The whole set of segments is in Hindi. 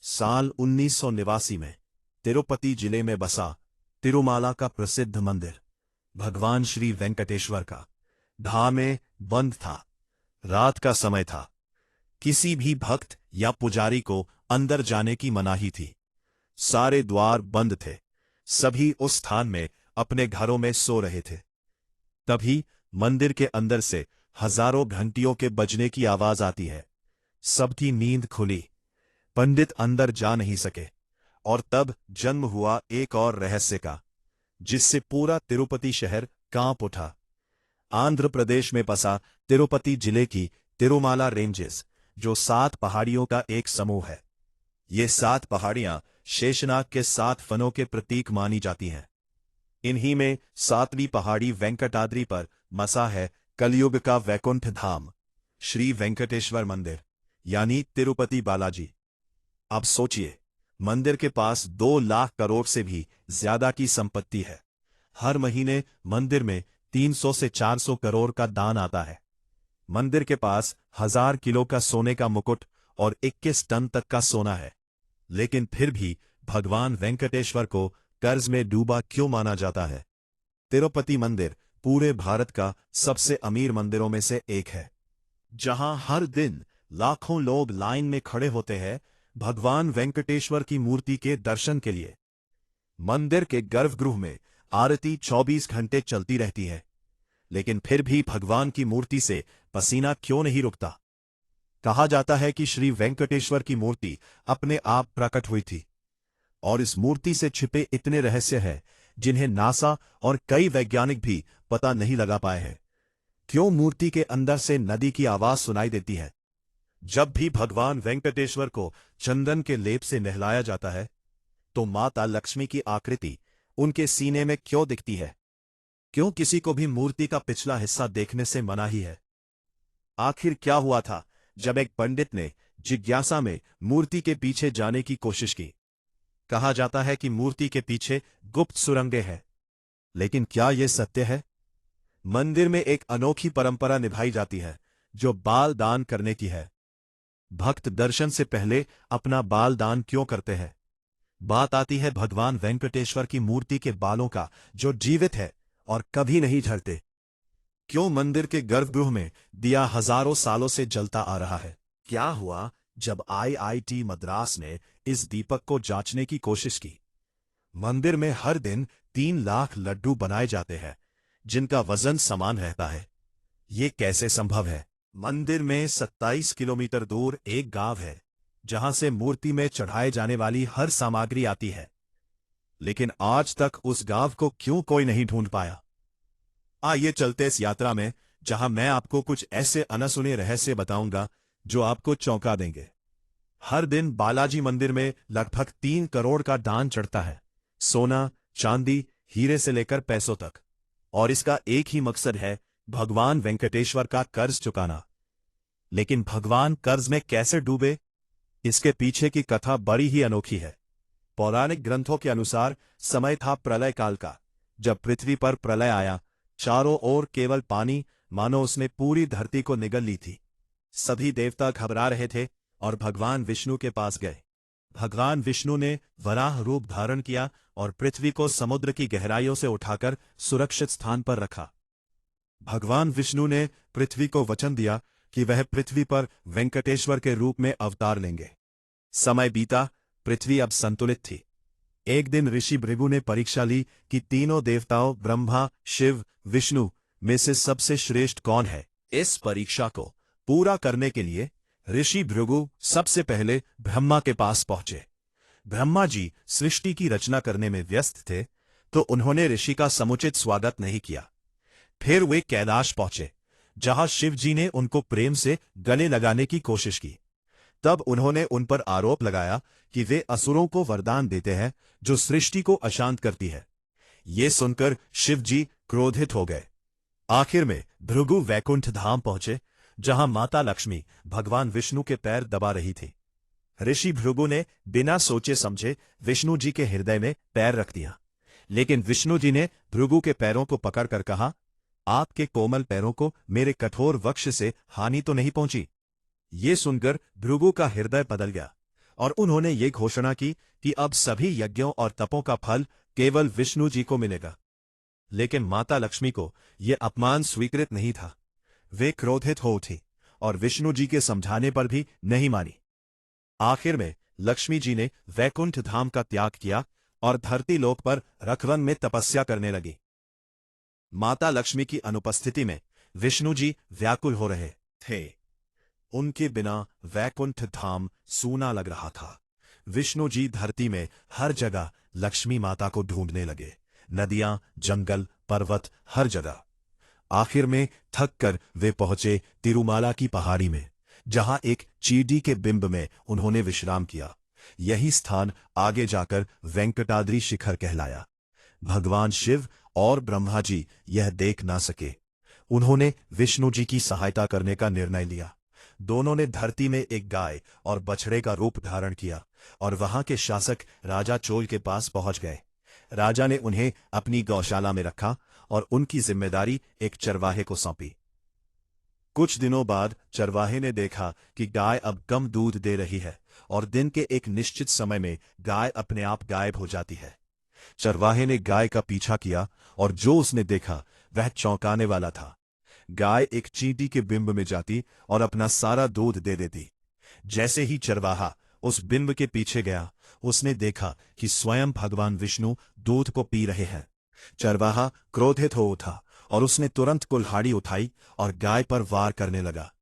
साल 1989 में तिरुपति जिले में बसा तिरुमाला का प्रसिद्ध मंदिर भगवान श्री वेंकटेश्वर का धाम में बंद था। रात का समय था। किसी भी भक्त या पुजारी को अंदर जाने की मनाही थी। सारे द्वार बंद थे। सभी उस स्थान में अपने घरों में सो रहे थे। तभी मंदिर के अंदर से हजारों घंटियों के बजने की आवाज आती है। सबकी नींद खुली। पंडित अंदर जा नहीं सके और तब जन्म हुआ एक और रहस्य का, जिससे पूरा तिरुपति शहर कांप उठा। आंध्र प्रदेश में बसा तिरुपति जिले की तिरुमाला रेंजेस, जो 7 पहाड़ियों का एक समूह है। ये 7 पहाड़ियां शेषनाग के 7 फनों के प्रतीक मानी जाती हैं। इन्हीं में 7वीं पहाड़ी वेंकटाद्रि पर मसा है कलयुग का वैकुंठ धाम, श्री वेंकटेश्वर मंदिर, यानी तिरुपति बालाजी। अब सोचिए, मंदिर के पास 2 लाख करोड़ से भी ज्यादा की संपत्ति है। हर महीने मंदिर में 300 से 400 करोड़ का दान आता है। मंदिर के पास 1000 किलो का सोने का मुकुट और 21 टन तक का सोना है। लेकिन फिर भी भगवान वेंकटेश्वर को कर्ज में डूबा क्यों माना जाता है? तिरुपति मंदिर पूरे भारत का सबसे अमीर मंदिरों में से एक है, जहां हर दिन लाखों लोग लाइन में खड़े होते हैं भगवान वेंकटेश्वर की मूर्ति के दर्शन के लिए। मंदिर के गर्भगृह में आरती 24 घंटे चलती रहती है, लेकिन फिर भी भगवान की मूर्ति से पसीना क्यों नहीं रुकता? कहा जाता है कि श्री वेंकटेश्वर की मूर्ति अपने आप प्रकट हुई थी, और इस मूर्ति से छिपे इतने रहस्य हैं जिन्हें नासा और कई वैज्ञानिक भी पता नहीं लगा पाए हैं। क्यों मूर्ति के अंदर से नदी की आवाज सुनाई देती है? जब भी भगवान वेंकटेश्वर को चंदन के लेप से नहलाया जाता है, तो माता लक्ष्मी की आकृति उनके सीने में क्यों दिखती है? क्यों किसी को भी मूर्ति का पिछला हिस्सा देखने से मनाही है? आखिर क्या हुआ था जब एक पंडित ने जिज्ञासा में मूर्ति के पीछे जाने की कोशिश की? कहा जाता है कि मूर्ति के पीछे गुप्त सुरंगें हैं, लेकिन क्या यह सत्य है? मंदिर में एक अनोखी परंपरा निभाई जाती है, जो बाल दान करने की है। भक्त दर्शन से पहले अपना बाल दान क्यों करते हैं? बात आती है भगवान वेंकटेश्वर की मूर्ति के बालों का, जो जीवित है और कभी नहीं झड़ते। क्यों मंदिर के गर्भगृह में दिया हजारों सालों से जलता आ रहा है? क्या हुआ जब IIT मद्रास ने इस दीपक को जांचने की कोशिश की? मंदिर में हर दिन 3 लाख लड्डू बनाए जाते हैं, जिनका वजन समान रहता है। ये कैसे संभव है? मंदिर में 27 किलोमीटर दूर एक गांव है, जहां से मूर्ति में चढ़ाए जाने वाली हर सामग्री आती है, लेकिन आज तक उस गांव को क्यों कोई नहीं ढूंढ पाया? आइए चलते इस यात्रा में, जहां मैं आपको कुछ ऐसे अनसुने रहस्य बताऊंगा जो आपको चौंका देंगे। हर दिन बालाजी मंदिर में लगभग 3 करोड़ का दान चढ़ता है, सोना, चांदी, हीरे से लेकर पैसों तक। और इसका एक ही मकसद है, भगवान वेंकटेश्वर का कर्ज चुकाना। लेकिन भगवान कर्ज में कैसे डूबे? इसके पीछे की कथा बड़ी ही अनोखी है। पौराणिक ग्रंथों के अनुसार समय था प्रलय काल का। जब पृथ्वी पर प्रलय आया, चारों ओर केवल पानी, मानो उसने पूरी धरती को निगल ली थी। सभी देवता घबरा रहे थे और भगवान विष्णु के पास गए। भगवान विष्णु ने वराह रूप धारण किया और पृथ्वी को समुद्र की गहराइयों से उठाकर सुरक्षित स्थान पर रखा। भगवान विष्णु ने पृथ्वी को वचन दिया कि वह पृथ्वी पर वेंकटेश्वर के रूप में अवतार लेंगे। समय बीता, पृथ्वी अब संतुलित थी। एक दिन ऋषि भृगु ने परीक्षा ली कि तीनों देवताओं ब्रह्मा, शिव, विष्णु में से सबसे श्रेष्ठ कौन है। इस परीक्षा को पूरा करने के लिए ऋषि भृगु सबसे पहले ब्रह्मा के पास पहुंचे। ब्रह्मा जी सृष्टि की रचना करने में व्यस्त थे, तो उन्होंने ऋषि का समुचित स्वागत नहीं किया। फिर वे कैलाश पहुंचे, जहां शिव जी ने उनको प्रेम से गले लगाने की कोशिश की। तब उन्होंने उन पर आरोप लगाया कि वे असुरों को वरदान देते हैं, जो सृष्टि को अशांत करती है। ये सुनकर शिव जी क्रोधित हो गए। आखिर में भृगु वैकुंठ धाम पहुंचे, जहां माता लक्ष्मी भगवान विष्णु के पैर दबा रही थी। ऋषि भृगु ने बिना सोचे समझे विष्णु जी के हृदय में पैर रख दिया, लेकिन विष्णु जी ने भृगु के पैरों को पकड़कर कहा, आपके कोमल पैरों को मेरे कठोर वक्ष से हानि तो नहीं पहुंची? ये सुनकर भृगु का हृदय बदल गया और उन्होंने ये घोषणा की कि अब सभी यज्ञों और तपों का फल केवल विष्णु जी को मिलेगा। लेकिन माता लक्ष्मी को यह अपमान स्वीकृत नहीं था। वे क्रोधित हो उठी और विष्णु जी के समझाने पर भी नहीं मानी। आखिर में लक्ष्मी जी ने वैकुंठ धाम का त्याग किया और धरती लोक पर रखवन में तपस्या करने लगी। माता लक्ष्मी की अनुपस्थिति में विष्णु जी व्याकुल हो रहे थे। उनके बिना वैकुंठ धाम सूना लग रहा था। विष्णु जी धरती में हर जगह लक्ष्मी माता को ढूंढने लगे, नदियां, जंगल, पर्वत, हर जगह। आखिर में थक कर वे पहुंचे तिरुमाला की पहाड़ी में, जहां एक चीडी के बिंब में उन्होंने विश्राम किया। यही स्थान आगे जाकर वेंकटाद्रि शिखर कहलाया। भगवान शिव और ब्रह्मा जी यह देख ना सके। उन्होंने विष्णु जी की सहायता करने का निर्णय लिया। दोनों ने धरती में एक गाय और बछड़े का रूप धारण किया और वहां के शासक राजा चोल के पास पहुंच गए। राजा ने उन्हें अपनी गौशाला में रखा और उनकी जिम्मेदारी एक चरवाहे को सौंपी। कुछ दिनों बाद चरवाहे ने देखा कि गाय अब कम दूध दे रही है और दिन के एक निश्चित समय में गाय अपने आप गायब हो जाती है। चरवाहे ने गाय का पीछा किया और जो उसने देखा वह चौंकाने वाला था। गाय एक चींटी के बिंब में जाती और अपना सारा दूध दे देती। जैसे ही चरवाहा उस बिंब के पीछे गया, उसने देखा कि स्वयं भगवान विष्णु दूध को पी रहे हैं। चरवाहा क्रोधित हो उठा और उसने तुरंत कुल्हाड़ी उठाई और गाय पर वार करने लगा।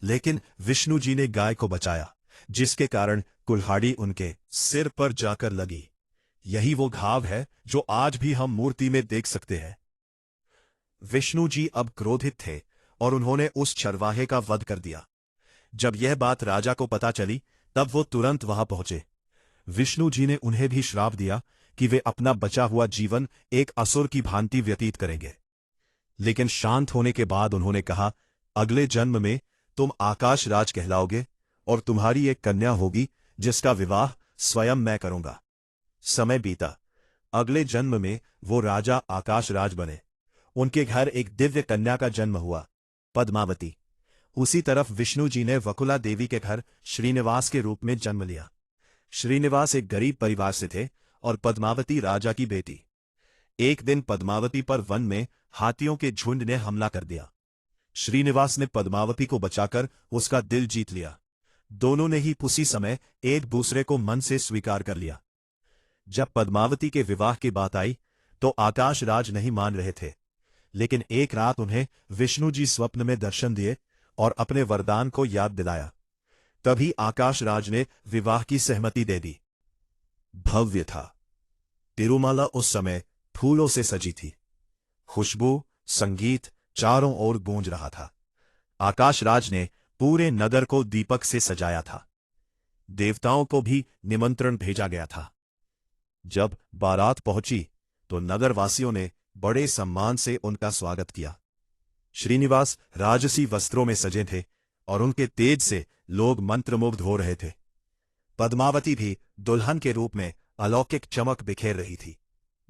लेकिन विष्णु जी ने गाय को बचाया, जिसके कारण कुल्हाड़ी उनके सिर पर जाकर लगी। यही वो घाव है जो आज भी हम मूर्ति में देख सकते हैं। विष्णु जी अब क्रोधित थे और उन्होंने उस चरवाहे का वध कर दिया। जब यह बात राजा को पता चली, तब वो तुरंत वहां पहुंचे। विष्णु जी ने उन्हें भी श्राप दिया कि वे अपना बचा हुआ जीवन एक असुर की भांति व्यतीत करेंगे। लेकिन शांत होने के बाद उन्होंने कहा, अगले जन्म में तुम आकाश राज कहलाओगे और तुम्हारी एक कन्या होगी जिसका विवाह स्वयं मैं करूंगा। समय बीता। अगले जन्म में वो राजा आकाश राज बने। उनके घर एक दिव्य कन्या का जन्म हुआ, पद्मावती। उसी तरफ विष्णु जी ने वकुला देवी के घर श्रीनिवास के रूप में जन्म लिया। श्रीनिवास एक गरीब परिवार से थे और पद्मावती राजा की बेटी। एक दिन पद्मावती पर वन में हाथियों के झुंड ने हमला कर दिया। श्रीनिवास ने पद्मावती को बचाकर उसका दिल जीत लिया। दोनों ने ही उसी समय एक दूसरे को मन से स्वीकार कर लिया। जब पद्मावती के विवाह की बात आई तो आकाश राज नहीं मान रहे थे। लेकिन एक रात उन्हें विष्णु जी स्वप्न में दर्शन दिए और अपने वरदान को याद दिलाया। तभी आकाश राज ने विवाह की सहमति दे दी। भव्य था। तिरुमाला उस समय फूलों से सजी थी। खुशबू, संगीत चारों ओर गूंज रहा था। आकाश राज ने पूरे नगर को दीपक से सजाया था। देवताओं को भी निमंत्रण भेजा गया था। जब बारात पहुंची तो नगरवासियों ने बड़े सम्मान से उनका स्वागत किया। श्रीनिवास राजसी वस्त्रों में सजे थे और उनके तेज से लोग मंत्रमुग्ध हो रहे थे। पद्मावती भी दुल्हन के रूप में अलौकिक चमक बिखेर रही थी,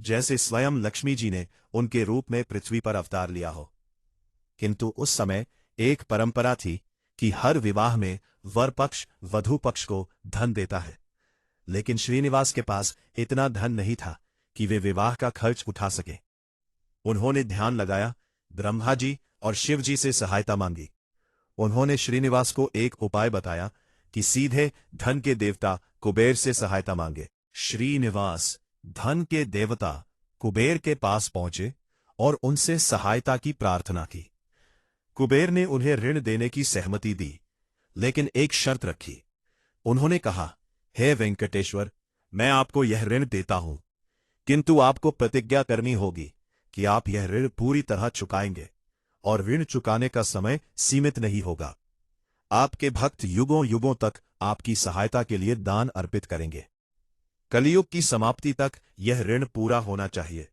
जैसे स्वयं लक्ष्मी जी ने उनके रूप में पृथ्वी पर अवतार लिया हो। किंतु उस समय एक परंपरा थी कि हर विवाह में वर पक्ष वधू पक्ष को धन देता है। लेकिन श्रीनिवास के पास इतना धन नहीं था कि वे विवाह का खर्च उठा सके। उन्होंने ध्यान लगाया, ब्रह्मा जी और शिव जी से सहायता मांगी। उन्होंने श्रीनिवास को एक उपाय बताया कि सीधे धन के देवता कुबेर से सहायता मांगे। श्रीनिवास धन के देवता कुबेर के पास पहुंचे और उनसे सहायता की प्रार्थना की। कुबेर ने उन्हें ऋण देने की सहमति दी, लेकिन एक शर्त रखी। उन्होंने कहा, हे वेंकटेश्वर, मैं आपको यह ऋण देता हूं, किंतु आपको प्रतिज्ञा करनी होगी कि आप यह ऋण पूरी तरह चुकाएंगे और ऋण चुकाने का समय सीमित नहीं होगा। आपके भक्त युगों युगों तक आपकी सहायता के लिए दान अर्पित करेंगे। कलियुग की समाप्ति तक यह ऋण पूरा होना चाहिए।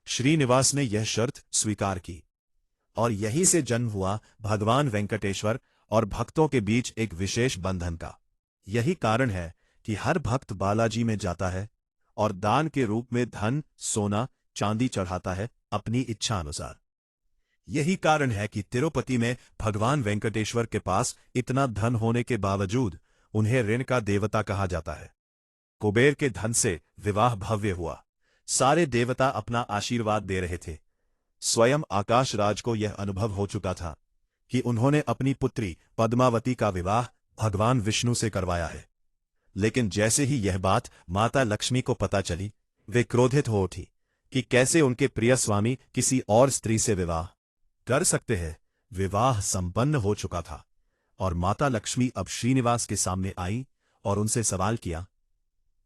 श्रीनिवास ने यह शर्त स्वीकार की और यहीं से जन्म हुआ भगवान वेंकटेश्वर और भक्तों के बीच एक विशेष बंधन का। यही कारण है कि हर भक्त बालाजी में जाता है और दान के रूप में धन, सोना, चांदी चढ़ाता है अपनी इच्छा अनुसार। यही कारण है कि तिरुपति में भगवान वेंकटेश्वर के पास इतना धन होने के बावजूद उन्हें ऋण का देवता कहा जाता है। कुबेर के धन से विवाह भव्य हुआ। सारे देवता अपना आशीर्वाद दे रहे थे। स्वयं आकाशराज को यह अनुभव हो चुका था कि उन्होंने अपनी पुत्री पद्मावती का विवाह भगवान विष्णु से करवाया है। लेकिन जैसे ही यह बात माता लक्ष्मी को पता चली, वे क्रोधित हो उठी कि कैसे उनके प्रिय स्वामी किसी और स्त्री से विवाह कर सकते हैं। विवाह संपन्न हो चुका था और माता लक्ष्मी अब श्रीनिवास के सामने आई और उनसे सवाल किया,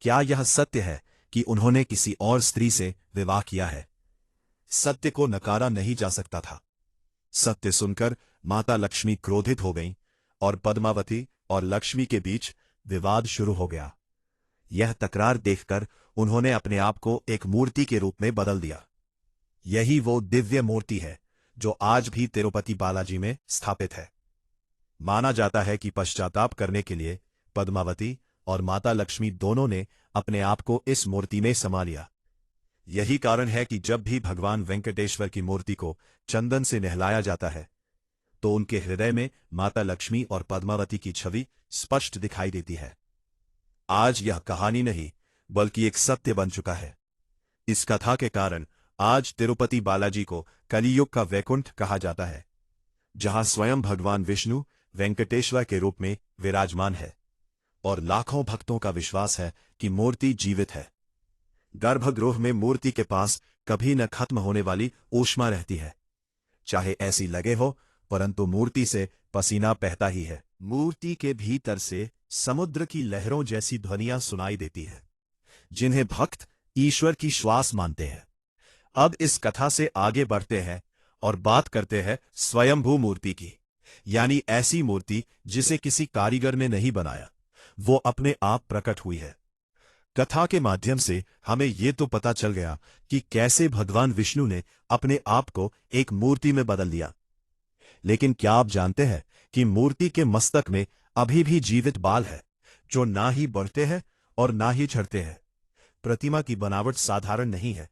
क्या यह सत्य है कि उन्होंने किसी और स्त्री से विवाह किया है? सत्य को नकारा नहीं जा सकता था। सत्य सुनकर माता लक्ष्मी क्रोधित हो गईं और पद्मावती और लक्ष्मी के बीच विवाद शुरू हो गया। यह तकरार देखकर उन्होंने अपने आप को एक मूर्ति के रूप में बदल दिया। यही वो दिव्य मूर्ति है जो आज भी तिरुपति बालाजी में स्थापित है। माना जाता है कि पश्चाताप करने के लिए पद्मावती और माता लक्ष्मी दोनों ने अपने आप को इस मूर्ति में समा लिया। यही कारण है कि जब भी भगवान वेंकटेश्वर की मूर्ति को चंदन से नहलाया जाता है तो उनके हृदय में माता लक्ष्मी और पद्मावती की छवि स्पष्ट दिखाई देती है। आज यह कहानी नहीं बल्कि एक सत्य बन चुका है। इस कथा के कारण आज तिरुपति बालाजी को कलियुग का वैकुंठ कहा जाता है, जहां स्वयं भगवान विष्णु वेंकटेश्वर के रूप में विराजमान है और लाखों भक्तों का विश्वास है कि मूर्ति जीवित है। गर्भगृह में मूर्ति के पास कभी न खत्म होने वाली ऊष्मा रहती है। चाहे ऐसी लगे हो, परंतु मूर्ति से पसीना बहता ही है। मूर्ति के भीतर से समुद्र की लहरों जैसी ध्वनियां सुनाई देती है, जिन्हें भक्त ईश्वर की श्वास मानते हैं। अब इस कथा से आगे बढ़ते हैं और बात करते हैं स्वयंभू मूर्ति की, यानी ऐसी मूर्ति जिसे किसी कारीगर ने नहीं बनाया, वो अपने आप प्रकट हुई है। कथा के माध्यम से हमें ये तो पता चल गया कि कैसे भगवान विष्णु ने अपने आप को एक मूर्ति में बदल दिया। लेकिन क्या आप जानते हैं कि मूर्ति के मस्तक में अभी भी जीवित बाल है, जो ना ही बढ़ते हैं और ना ही झड़ते हैं। प्रतिमा की बनावट साधारण नहीं है।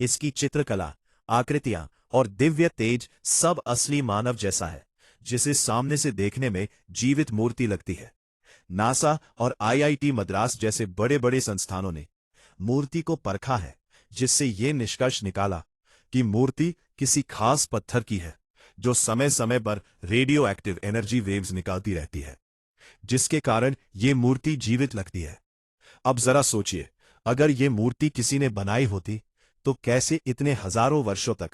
इसकी चित्रकला, आकृतियां और दिव्य तेज सब असली मानव जैसा है, जिसे सामने से देखने में जीवित मूर्ति लगती है। नासा और आईआईटी मद्रास जैसे बड़े बड़े संस्थानों ने मूर्ति को परखा है, जिससे ये निष्कर्ष निकाला कि मूर्ति किसी खास पत्थर की है, जो समय समय पर रेडियो एक्टिव एनर्जी वेव्स निकालती रहती है, जिसके कारण ये मूर्ति जीवित लगती है। अब जरा सोचिए, अगर ये मूर्ति किसी ने बनाई होती तो कैसे इतने हजारों वर्षों तक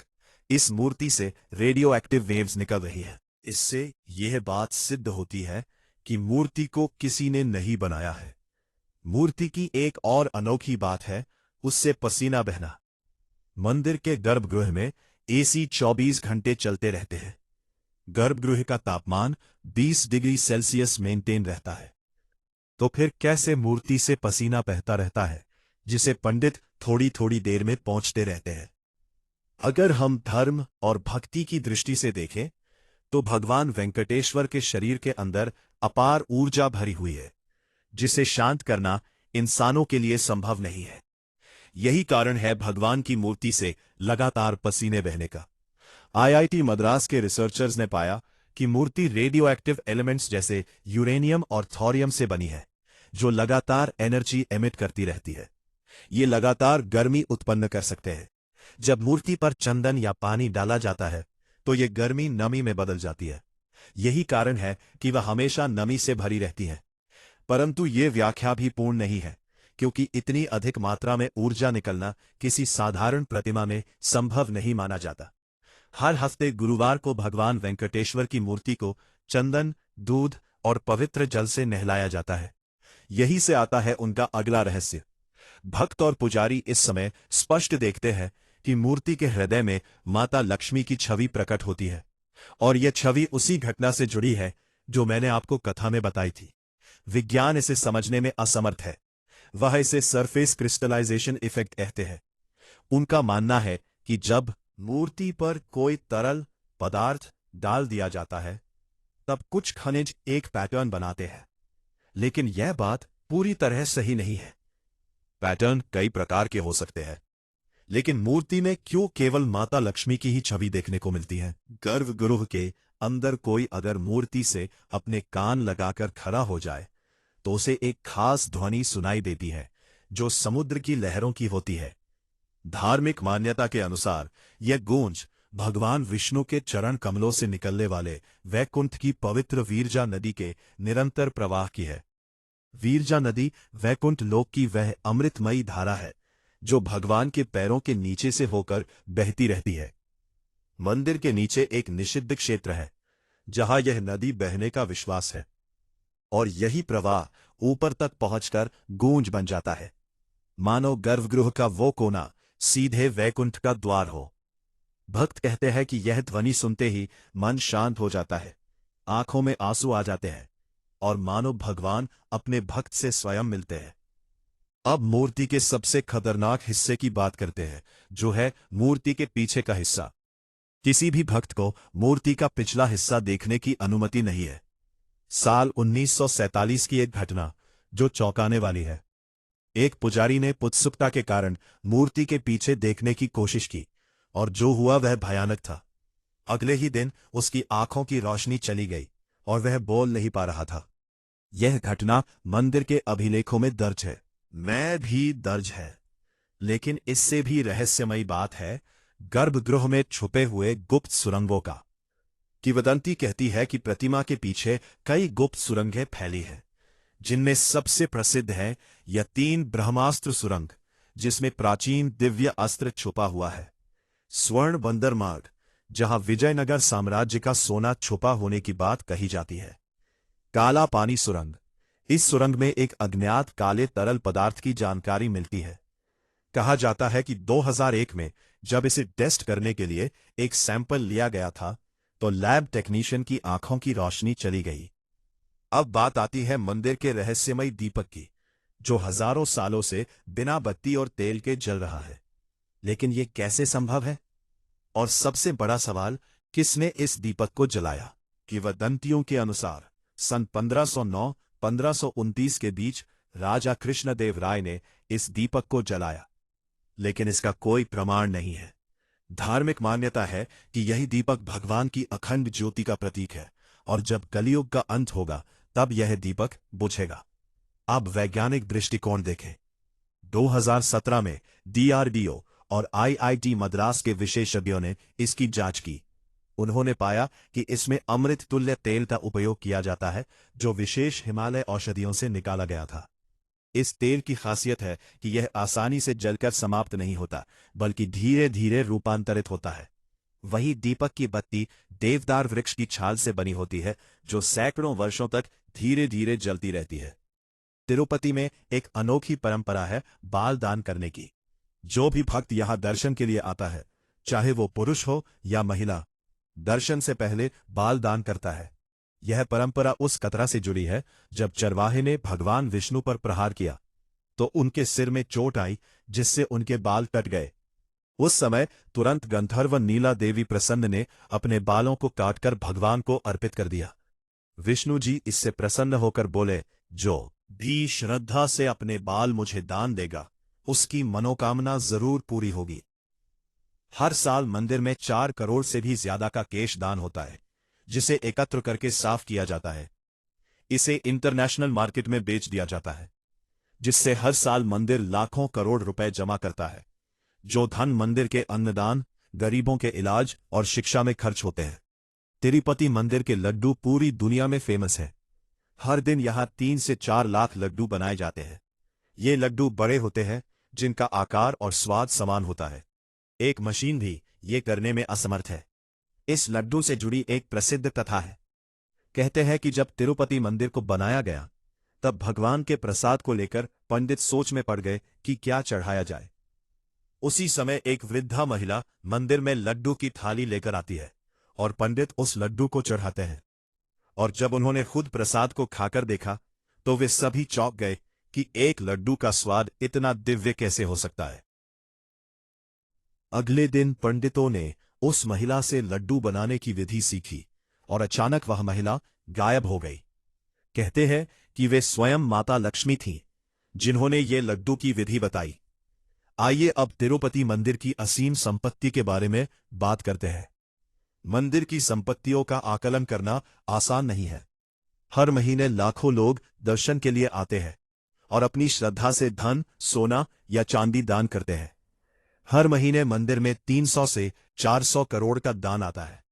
इस मूर्ति से रेडियो एक्टिव वेव्स निकल रही है। इससे यह बात सिद्ध होती है कि मूर्ति को किसी ने नहीं बनाया है। मूर्ति की एक और अनोखी बात है उससे पसीना बहना। मंदिर के गर्भगृह में एसी 24 घंटे चलते रहते हैं। गर्भगृह का तापमान 20 डिग्री सेल्सियस मेंटेन रहता है। तो फिर कैसे मूर्ति से पसीना बहता रहता है, जिसे पंडित थोड़ी थोड़ी देर में पहुंचते रहते हैं? अगर हम धर्म और भक्ति की दृष्टि से देखें तो भगवान वेंकटेश्वर के शरीर के अंदर अपार ऊर्जा भरी हुई है, जिसे शांत करना इंसानों के लिए संभव नहीं है। यही कारण है भगवान की मूर्ति से लगातार पसीने बहने का। आईआईटी मद्रास के रिसर्चर्स ने पाया कि मूर्ति रेडियो एक्टिव एलिमेंट्स जैसे यूरेनियम और थोरियम से बनी है, जो लगातार एनर्जी एमिट करती रहती है। ये लगातार गर्मी उत्पन्न कर सकते हैं। जब मूर्ति पर चंदन या पानी डाला जाता है तो ये गर्मी नमी में बदल जाती है। यही कारण है कि वह हमेशा नमी से भरी रहती है। परंतु ये व्याख्या भी पूर्ण नहीं है, क्योंकि इतनी अधिक मात्रा में ऊर्जा निकलना किसी साधारण प्रतिमा में संभव नहीं माना जाता। हर हफ्ते गुरुवार को भगवान वेंकटेश्वर की मूर्ति को चंदन, दूध और पवित्र जल से नहलाया जाता है। यही से आता है उनका अगला रहस्य। भक्त और पुजारी इस समय स्पष्ट देखते हैं कि मूर्ति के हृदय में माता लक्ष्मी की छवि प्रकट होती है, और यह छवि उसी घटना से जुड़ी है जो मैंने आपको कथा में बताई थी। विज्ञान इसे समझने में असमर्थ है। वह इसे सरफेस क्रिस्टलाइजेशन इफेक्ट कहते हैं। उनका मानना है कि जब मूर्ति पर कोई तरल पदार्थ डाल दिया जाता है तब कुछ खनिज एक पैटर्न बनाते हैं, लेकिन यह बात पूरी तरह सही नहीं है। पैटर्न कई प्रकार के हो सकते हैं, लेकिन मूर्ति में क्यों केवल माता लक्ष्मी की ही छवि देखने को मिलती है? गर्भगृह के अंदर कोई अगर मूर्ति से अपने कान लगाकर खड़ा हो जाए तो उसे एक खास ध्वनि सुनाई देती है जो समुद्र की लहरों की होती है। धार्मिक मान्यता के अनुसार यह गूंज भगवान विष्णु के चरण कमलों से निकलने वाले वैकुंठ की पवित्र वीरजा नदी के निरंतर प्रवाह की है। वीरजा नदी वैकुंठ लोक की वह अमृतमयी धारा है जो भगवान के पैरों के नीचे से होकर बहती रहती है। मंदिर के नीचे एक निषिद्ध क्षेत्र है जहां यह नदी बहने का विश्वास है और यही प्रवाह ऊपर तक पहुंचकर गूंज बन जाता है, मानो गर्भगृह का वो कोना सीधे वैकुंठ का द्वार हो। भक्त कहते हैं कि यह ध्वनि सुनते ही मन शांत हो जाता है, आंखों में आंसू आ जाते हैं और मानो भगवान अपने भक्त से स्वयं मिलते हैं। अब मूर्ति के सबसे खतरनाक हिस्से की बात करते हैं, जो है मूर्ति के पीछे का हिस्सा। किसी भी भक्त को मूर्ति का पिछला हिस्सा देखने की अनुमति नहीं है। साल 1947 की एक घटना जो चौंकाने वाली है। एक पुजारी ने उत्सुकता के कारण मूर्ति के पीछे देखने की कोशिश की और जो हुआ वह भयानक था। अगले ही दिन उसकी आंखों की रोशनी चली गई और वह बोल नहीं पा रहा था। यह घटना मंदिर के अभिलेखों में दर्ज है, मैं भी दर्ज है। लेकिन इससे भी रहस्यमयी बात है गर्भगृह में छुपे हुए गुप्त सुरंगों का। किंवदंती कहती है कि प्रतिमा के पीछे कई गुप्त सुरंगें फैली हैं, जिनमें सबसे प्रसिद्ध है यह 3 ब्रह्मास्त्र सुरंग, जिसमें प्राचीन दिव्य अस्त्र छुपा हुआ है। स्वर्ण बंदर मार्ग, जहां विजयनगर साम्राज्य का सोना छुपा होने की बात कही जाती है। काला पानी सुरंग, इस सुरंग में एक अज्ञात काले तरल पदार्थ की जानकारी मिलती है। कहा जाता है कि 2001 में जब इसे टेस्ट करने के लिए एक सैंपल लिया गया था तो लैब टेक्नीशियन की आंखों की रोशनी चली गई। अब बात आती है मंदिर के रहस्यमयी दीपक की, जो हजारों सालों से बिना बत्ती और तेल के जल रहा है। लेकिन यह कैसे संभव है? और सबसे बड़ा सवाल, किसने इस दीपक को जलाया? किंवदंतियों के अनुसार सन 1509-1529 के बीच राजा कृष्णदेव राय ने इस दीपक को जलाया, लेकिन इसका कोई प्रमाण नहीं है। धार्मिक मान्यता है कि यही दीपक भगवान की अखंड ज्योति का प्रतीक है और जब कलियुग का अंत होगा तब यह दीपक बुझेगा। अब वैज्ञानिक दृष्टिकोण देखें। 2017 में DRDO और IIT मद्रास के विशेषज्ञों ने इसकी जांच की। उन्होंने पाया कि इसमें अमृत तुल्य तेल का उपयोग किया जाता है, जो विशेष हिमालय औषधियों से निकाला गया था। इस तेल की खासियत है कि यह आसानी से जलकर समाप्त नहीं होता, बल्कि धीरे धीरे रूपांतरित होता है। वही दीपक की बत्ती देवदार वृक्ष की छाल से बनी होती है, जो सैकड़ों वर्षों तक धीरे धीरे जलती रहती है। तिरुपति में एक अनोखी परंपरा है बाल दान करने की। जो भी भक्त यहां दर्शन के लिए आता है, चाहे वो पुरुष हो या महिला, दर्शन से पहले बाल दान करता है। यह परंपरा उस कतरा से जुड़ी है जब चरवाहे ने भगवान विष्णु पर प्रहार किया तो उनके सिर में चोट आई, जिससे उनके बाल कट गए। उस समय तुरंत गंधर्व नीला देवी प्रसन्न ने अपने बालों को काटकर भगवान को अर्पित कर दिया। विष्णु जी इससे प्रसन्न होकर बोले, जो भी श्रद्धा से अपने बाल मुझे दान देगा उसकी मनोकामना जरूर पूरी होगी। हर साल मंदिर में 4 करोड़ से भी ज्यादा का केश दान होता है, जिसे एकत्र करके साफ किया जाता है। इसे इंटरनेशनल मार्केट में बेच दिया जाता है, जिससे हर साल मंदिर लाखों करोड़ रुपए जमा करता है, जो धन मंदिर के अन्नदान, गरीबों के इलाज और शिक्षा में खर्च होते हैं। तिरुपति मंदिर के लड्डू पूरी दुनिया में फेमस है। हर दिन यहां 3 से 4 लाख लड्डू बनाए जाते हैं। ये लड्डू बड़े होते हैं, जिनका आकार और स्वाद समान होता है। एक मशीन भी ये करने में असमर्थ है। इस लड्डू से जुड़ी एक प्रसिद्ध कथा है। कहते हैं कि जब तिरुपति मंदिर को बनाया गया तब भगवान के प्रसाद को लेकर पंडित सोच में पड़ गए कि क्या चढ़ाया जाए। उसी समय एक वृद्धा महिला मंदिर में लड्डू की थाली लेकर आती है और पंडित उस लड्डू को चढ़ाते हैं। और जब उन्होंने खुद प्रसाद को खाकर देखा तो वे सभी चौंक गए कि एक लड्डू का स्वाद इतना दिव्य कैसे हो सकता है। अगले दिन पंडितों ने उस महिला से लड्डू बनाने की विधि सीखी और अचानक वह महिला गायब हो गई। कहते हैं कि वे स्वयं माता लक्ष्मी थीं, जिन्होंने ये लड्डू की विधि बताई। आइए अब तिरुपति मंदिर की असीम संपत्ति के बारे में बात करते हैं। मंदिर की संपत्तियों का आकलन करना आसान नहीं है। हर महीने लाखों लोग दर्शन के लिए आते हैं और अपनी श्रद्धा से धन, सोना या चांदी दान करते हैं। हर महीने मंदिर में 300 से 400 करोड़ का दान आता है,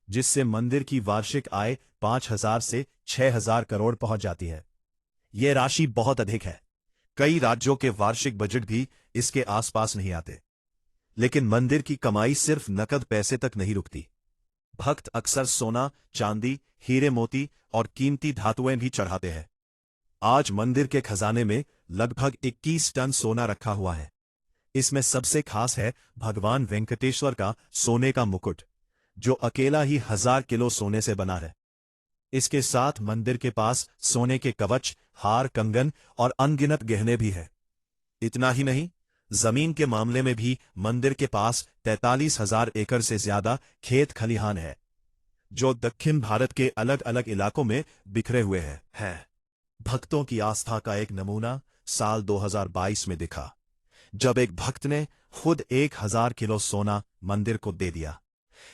जिससे मंदिर की वार्षिक आय 5,000 से 6,000 करोड़ पहुंच जाती है। यह राशि बहुत अधिक है। कई राज्यों के वार्षिक बजट भी इसके आसपास नहीं आते। लेकिन मंदिर की कमाई सिर्फ नकद पैसे तक नहीं रुकती। भक्त अक्सर सोना, चांदी, हीरे मोती और कीमती धातुएं भी चढ़ाते हैं। आज मंदिर के खजाने में लगभग 21 टन सोना रखा हुआ है। इसमें सबसे खास है भगवान वेंकटेश्वर का सोने का मुकुट, जो अकेला ही 1000 किलो सोने से बना है। इसके साथ मंदिर के पास सोने के कवच, हार, कंगन और अनगिनत गहने भी है। इतना ही नहीं, जमीन के मामले में भी मंदिर के पास 43,000 एकड़ से ज्यादा खेत खलिहान है, जो दक्षिण भारत के अलग अलग इलाकों में बिखरे हुए हैं। भक्तों की आस्था का एक नमूना साल 2022 में दिखा, जब एक भक्त ने खुद 1000 किलो सोना मंदिर को दे दिया।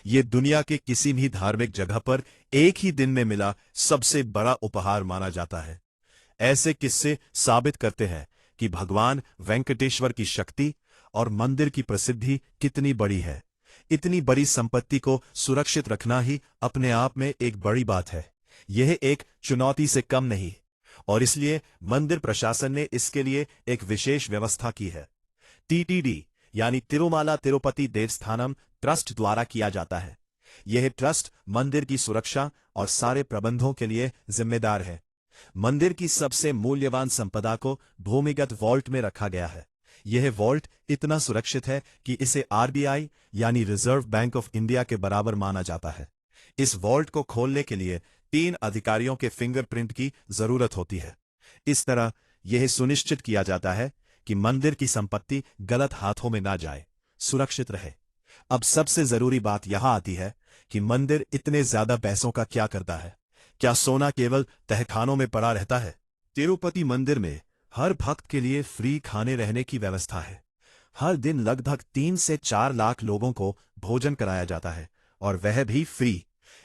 ये दुनिया के किसी भी धार्मिक जगह पर एक ही दिन में मिला सबसे बड़ा उपहार माना जाता है। ऐसे किस्से साबित करते हैं कि भगवान वेंकटेश्वर की शक्ति और मंदिर की प्रसिद्धि कितनी बड़ी है। इतनी बड़ी संपत्ति को सुरक्षित रखना ही अपने आप में एक बड़ी बात है। यह एक चुनौती से कम नहीं, और इसलिए मंदिर प्रशासन ने इसके लिए एक विशेष व्यवस्था की है। टीटीडी यानी तिरुमाला तिरुपति देवस्थानम ट्रस्ट द्वारा किया जाता है। यह ट्रस्ट मंदिर की सुरक्षा और सारे प्रबंधों के लिए जिम्मेदार है। मंदिर की सबसे मूल्यवान संपदा को भूमिगत वॉल्ट में रखा गया है। यह वॉल्ट इतना सुरक्षित है कि इसे आरबीआई यानी रिजर्व बैंक ऑफ इंडिया के बराबर माना जाता है। इस वॉल्ट को खोलने के लिए 3 अधिकारियों के फिंगरप्रिंट की जरूरत होती है। इस तरह यह सुनिश्चित किया जाता है कि मंदिर की संपत्ति गलत हाथों में ना जाए, सुरक्षित रहे। अब सबसे जरूरी बात यहां आती है कि मंदिर इतने ज्यादा पैसों का क्या करता है। क्या सोना केवल तहखानों में पड़ा रहता है? तिरुपति मंदिर में हर भक्त के लिए फ्री खाने रहने की व्यवस्था है। हर दिन लगभग 3 से 4 लाख लोगों को भोजन कराया जाता है, और वह भी फ्री।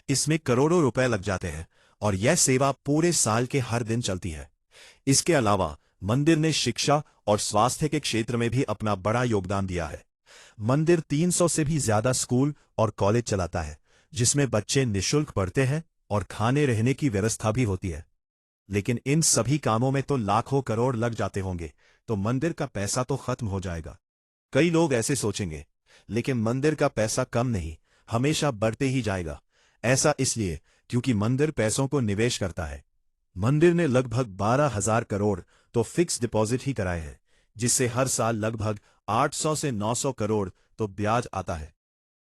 इसमें करोड़ों रुपए लग जाते हैं, और यह सेवा पूरे साल के हर दिन चलती है। इसके अलावा मंदिर ने शिक्षा और स्वास्थ्य के क्षेत्र में भी अपना बड़ा योगदान दिया है। मंदिर 300 से भी ज्यादा स्कूल और कॉलेज चलाता है, जिसमें बच्चे निःशुल्क पढ़ते हैं और खाने रहने की व्यवस्था भी होती है। लेकिन इन सभी कामों में तो लाखों करोड़ लग जाते होंगे, तो मंदिर का पैसा तो खत्म हो जाएगा। कई लोग ऐसे सोचेंगे, लेकिन मंदिर का पैसा कम नहीं, हमेशा बढ़ते ही जाएगा। ऐसा इसलिए क्योंकि मंदिर पैसों को निवेश करता है। मंदिर ने लगभग 12,000 करोड़ तो फिक्स डिपॉजिट ही कराए हैं, जिससे हर साल लगभग 800 से 900 करोड़ तो ब्याज आता है।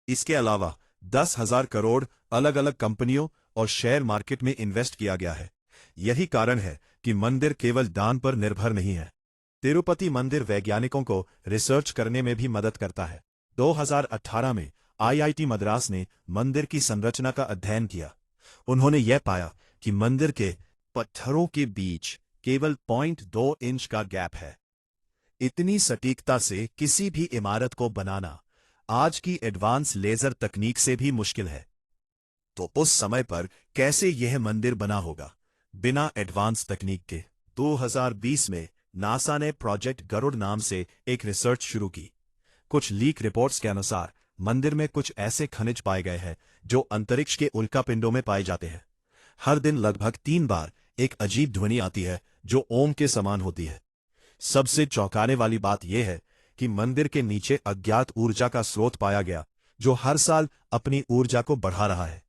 इसके अलावा 10,000 करोड़ अलग अलग कंपनियों और शेयर मार्केट में इन्वेस्ट किया गया है। यही कारण है कि मंदिर केवल दान पर निर्भर नहीं है। तिरुपति मंदिर वैज्ञानिकों को रिसर्च करने में भी मदद करता है। 2018 में आईआईटी मद्रास ने मंदिर की संरचना का अध्ययन किया। उन्होंने यह पाया कि मंदिर के पत्थरों के बीच केवल 0.2 इंच का गैप है। इतनी सटीकता से किसी भी इमारत को बनाना आज की एडवांस लेजर तकनीक से भी मुश्किल है। तो उस समय पर कैसे यह मंदिर बना होगा बिना एडवांस तकनीक के? 2020 में नासा ने प्रोजेक्ट गरुड़ नाम से एक रिसर्च शुरू की। कुछ लीक रिपोर्ट्स के अनुसार मंदिर में कुछ ऐसे खनिज पाए गए हैं जो अंतरिक्ष के उल्कापिंडों में पाए जाते हैं। हर दिन लगभग 3 बार एक अजीब ध्वनि आती है जो ओम के समान होती है। सबसे चौंकाने वाली बात यह है कि मंदिर के नीचे अज्ञात ऊर्जा का स्रोत पाया गया, जो हर साल अपनी ऊर्जा को बढ़ा रहा है।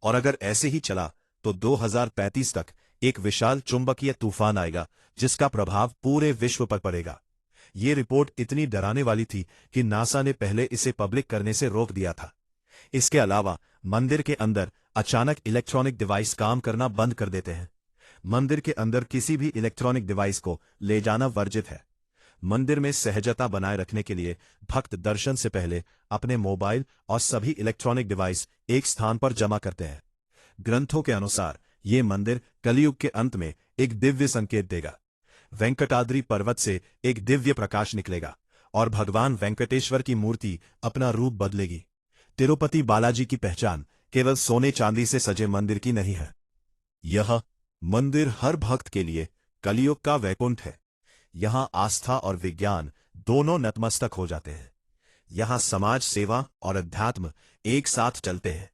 और अगर ऐसे ही चला तो 2035 तक एक विशाल चुंबकीय तूफान आएगा, जिसका प्रभाव पूरे विश्व पर पड़ेगा। ये रिपोर्ट इतनी डराने वाली थी कि नासा ने पहले इसे पब्लिक करने से रोक दिया था। इसके अलावा मंदिर के अंदर अचानक इलेक्ट्रॉनिक डिवाइस काम करना बंद कर देते हैं। मंदिर के अंदर किसी भी इलेक्ट्रॉनिक डिवाइस को ले जाना वर्जित है। मंदिर में सहजता बनाए रखने के लिए भक्त दर्शन से पहले अपने मोबाइल और सभी इलेक्ट्रॉनिक डिवाइस एक स्थान पर जमा करते हैं। ग्रंथों के अनुसार ये मंदिर कलयुग के अंत में एक दिव्य संकेत देगा। वेंकटाद्रि पर्वत से एक दिव्य प्रकाश निकलेगा और भगवान वेंकटेश्वर की मूर्ति अपना रूप बदलेगी। तिरुपति बालाजी की पहचान केवल सोने चांदी से सजे मंदिर की नहीं है। यह मंदिर हर भक्त के लिए कलयुग का वैकुंठ है। यहाँ आस्था और विज्ञान दोनों नतमस्तक हो जाते हैं। यहाँ समाज सेवा और अध्यात्म एक साथ चलते हैं।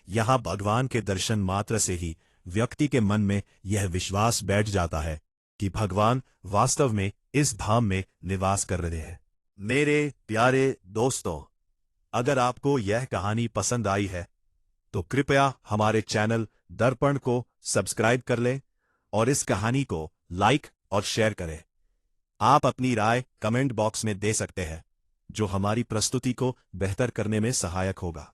यहाँ भगवान के दर्शन मात्र से ही व्यक्ति के मन में यह विश्वास बैठ जाता है कि भगवान वास्तव में इस धाम में निवास कर रहे हैं। मेरे प्यारे दोस्तों, अगर आपको यह कहानी पसंद आई है तो कृपया हमारे चैनल दर्पण को सब्सक्राइब कर लें और इस कहानी को लाइक और शेयर करें। आप अपनी राय कमेंट बॉक्स में दे सकते हैं, जो हमारी प्रस्तुति को बेहतर करने में सहायक होगा।